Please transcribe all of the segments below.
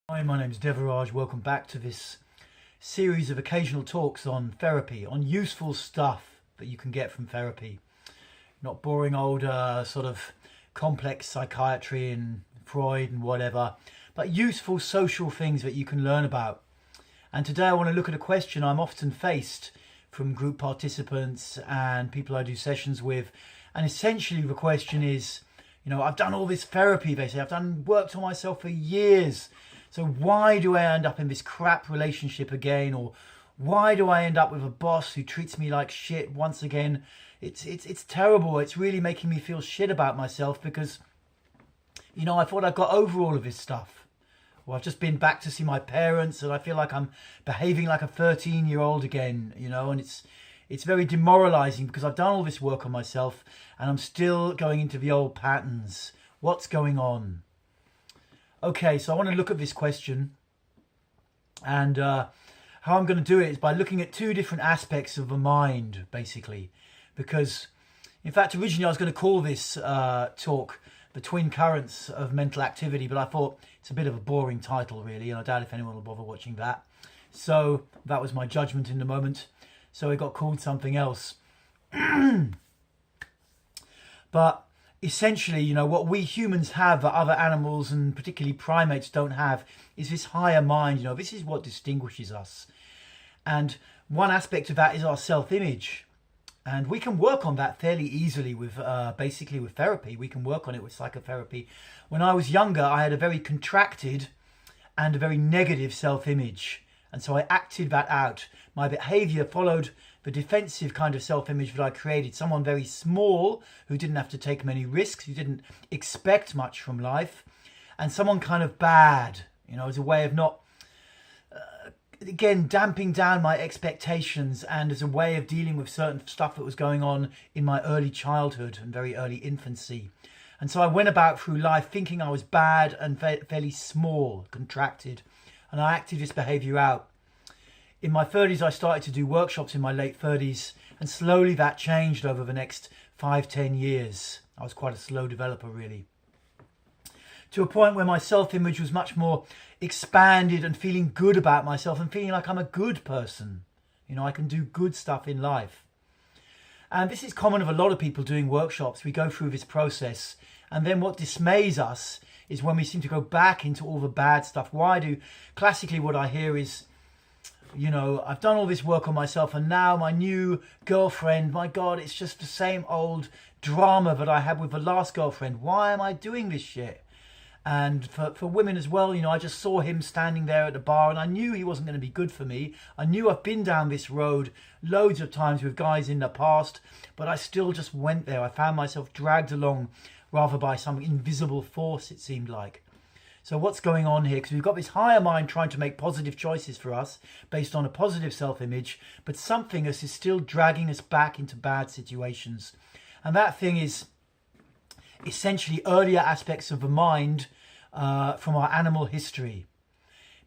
Hi, my name is Devaraj. Welcome back to this series of occasional talks on therapy, on useful stuff that you can get from therapy. Not boring old sort of complex psychiatry and Freud and whatever, but useful social things that you can learn about. And today I want to look at a question I'm often faced from group participants and people I do sessions with. And essentially the question is, I've done all this therapy, they say, I've worked on myself for years. So why do I end up in this crap relationship again? Or why do I end up with a boss who treats me like shit once again? It's terrible. It's really making me feel shit about myself because, I thought I got over all of this stuff. Well, I've just been back to see my parents and I feel like I'm behaving like a 13-year-old again, and it's very demoralizing because I've done all this work on myself and I'm still going into the old patterns. What's going on? Okay, so I want to look at this question, and how I'm going to do it is by looking at two different aspects of the mind, basically. Because, in fact, originally I was going to call this talk The Twin Currents of Mental Activity, but I thought it's a bit of a boring title, really, and I doubt if anyone will bother watching that. So that was my judgment in the moment. So it got called something else. But essentially, what we humans have that other animals and particularly primates don't have is this higher mind. This is what distinguishes us. And one aspect of that is our self-image. And we can work on that fairly easily with basically with therapy. We can work on it with psychotherapy. When I was younger, I had a very contracted and a very negative self-image. And so I acted that out. My behavior followed the defensive kind of self-image that I created. Someone very small who didn't have to take many risks, who didn't expect much from life. And someone kind of bad, as a way of not, again, damping down my expectations and as a way of dealing with certain stuff that was going on in my early childhood and very early infancy. And so I went about through life thinking I was bad and fairly small, contracted. And I acted this behavior out. In my 30s, I started to do workshops in my late 30s, and slowly that changed over the next 5-10 years. I was quite a slow developer, really. To a point where my self-image was much more expanded and feeling good about myself and feeling like I'm a good person. I can do good stuff in life. And this is common of a lot of people doing workshops. We go through this process, and then what dismays us is when we seem to go back into all the bad stuff. Classically what I hear is, I've done all this work on myself and now my new girlfriend, my God, it's just the same old drama that I had with the last girlfriend. Why am I doing this shit? And for women as well, I just saw him standing there at the bar and I knew he wasn't going to be good for me. I knew I've been down this road loads of times with guys in the past, but I still just went there. I found myself dragged along rather by some invisible force, it seemed like. So what's going on here? Because we've got this higher mind trying to make positive choices for us based on a positive self-image, but something else is still dragging us back into bad situations. And that thing is essentially earlier aspects of the mind from our animal history.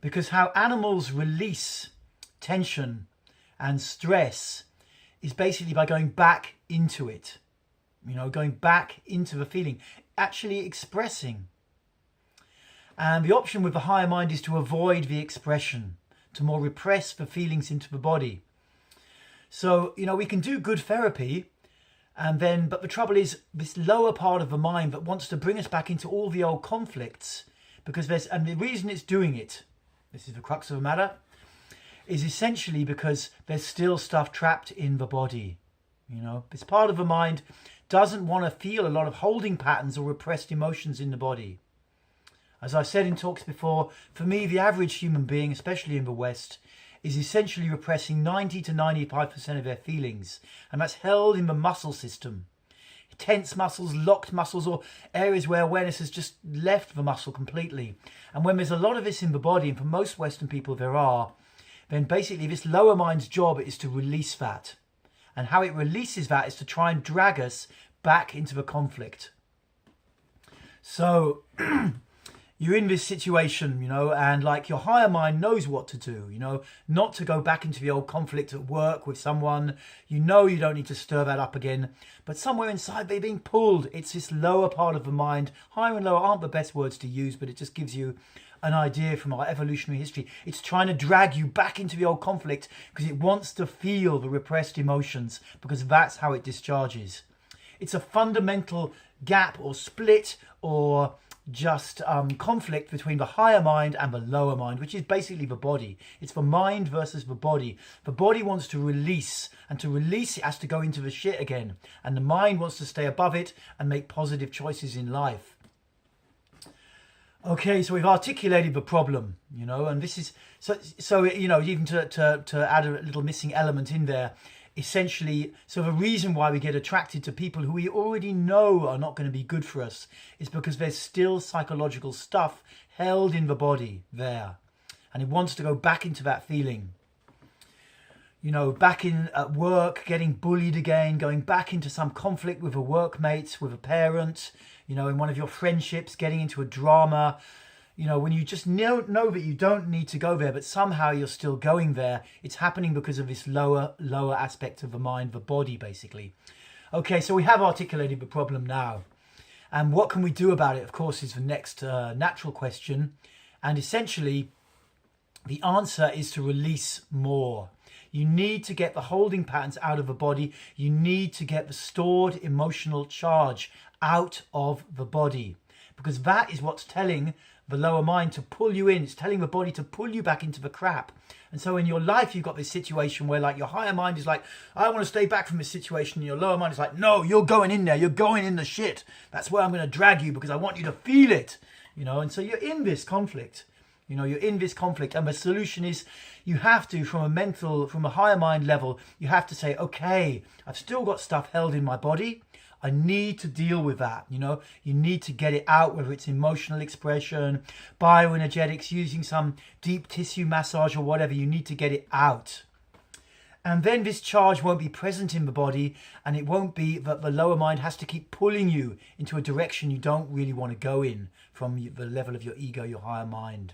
Because how animals release tension and stress is basically by going back into it. Going back into the feeling, actually expressing. And the option with the higher mind is to avoid the expression, to more repress the feelings into the body. So, we can do good therapy, but the trouble is this lower part of the mind that wants to bring us back into all the old conflicts, and the reason it's doing it, this is the crux of the matter, is essentially because there's still stuff trapped in the body. This part of the mind doesn't want to feel a lot of holding patterns or repressed emotions in the body. As I've said in talks before, for me, the average human being, especially in the West, is essentially repressing 90 to 95% of their feelings. And that's held in the muscle system. Tense muscles, locked muscles, or areas where awareness has just left the muscle completely. And when there's a lot of this in the body, and for most Western people there are, then basically this lower mind's job is to release that. And how it releases that is to try and drag us back into the conflict. So you're in this situation, and like your higher mind knows what to do, not to go back into the old conflict at work with someone. You don't need to stir that up again. But somewhere inside they're being pulled. It's this lower part of the mind. Higher and lower aren't the best words to use, but it just gives you an idea from our evolutionary history. It's trying to drag you back into the old conflict because it wants to feel the repressed emotions, because that's how it discharges. It's a fundamental gap or split or just conflict between the higher mind and the lower mind, which is basically the body. It's the mind versus the body. The body wants to release, and to release it has to go into the shit again. And the mind wants to stay above it and make positive choices in life. Okay, so we've articulated the problem, and this is, so even to add a little missing element in there, essentially, so the reason why we get attracted to people who we already know are not going to be good for us is because there's still psychological stuff held in the body there. And it wants to go back into that feeling. Back in at work, getting bullied again, going back into some conflict with a workmate, with a parent, in one of your friendships, getting into a drama. When you just know that you don't need to go there, but somehow you're still going there, it's happening because of this lower aspect of the mind, the body, basically. Okay, so we have articulated the problem now. And what can we do about it, of course, is the next natural question. And essentially, the answer is to release more. You need to get the holding patterns out of the body. You need to get the stored emotional charge out of the body, because that is what's telling the lower mind to pull you in. It's telling the body to pull you back into the crap. And so in your life, you've got this situation where, like, your higher mind is like, I want to stay back from this situation. And your lower mind is like, no, you're going in there. You're going in the shit. That's where I'm going to drag you because I want you to feel it. And so you're in this conflict. You're in this conflict. And the solution is you have to, from a higher mind level, you have to say, okay, I've still got stuff held in my body. I need to deal with that. You need to get it out, whether it's emotional expression, bioenergetics, using some deep tissue massage or whatever. You need to get it out. And then this charge won't be present in the body, and it won't be that the lower mind has to keep pulling you into a direction you don't really want to go in from the level of your ego, your higher mind.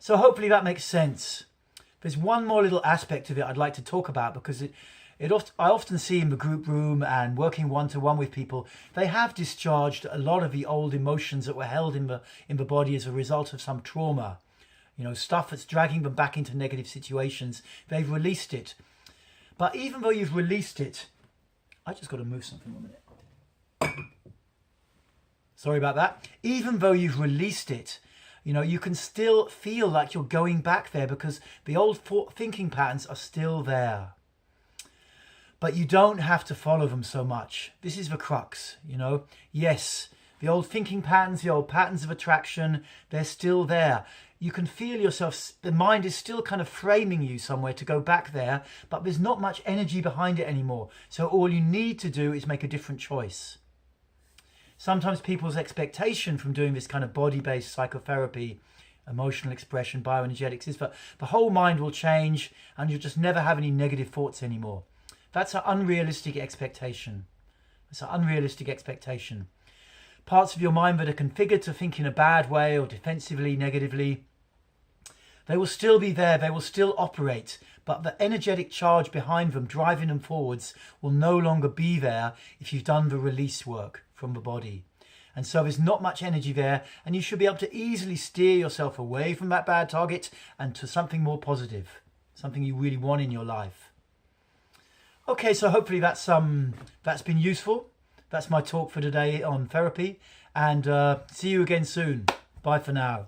So hopefully that makes sense. There's one more little aspect of it I'd like to talk about, because I often see in the group room and working one-to-one with people, they have discharged a lot of the old emotions that were held in the body as a result of some trauma. Stuff that's dragging them back into negative situations. They've released it. But even though you've released it, I just got to move something 1 minute. Sorry about that. Even though you've released it, you can still feel like you're going back there because the old thinking patterns are still there. But you don't have to follow them so much. This is the crux, Yes, the old thinking patterns, the old patterns of attraction, they're still there. You can feel yourself, the mind is still kind of framing you somewhere to go back there, but there's not much energy behind it anymore. So all you need to do is make a different choice. Sometimes people's expectation from doing this kind of body-based psychotherapy, emotional expression, bioenergetics, is that the whole mind will change and you'll just never have any negative thoughts anymore. That's an unrealistic expectation. It's an unrealistic expectation. Parts of your mind that are configured to think in a bad way or defensively, negatively, they will still be there. They will still operate. But the energetic charge behind them, driving them forwards, will no longer be there if you've done the release work from the body. And so there's not much energy there, and you should be able to easily steer yourself away from that bad target and to something more positive, something you really want in your life. Okay, so hopefully that's been useful. That's my talk for today on therapy, and see you again soon. Bye for now.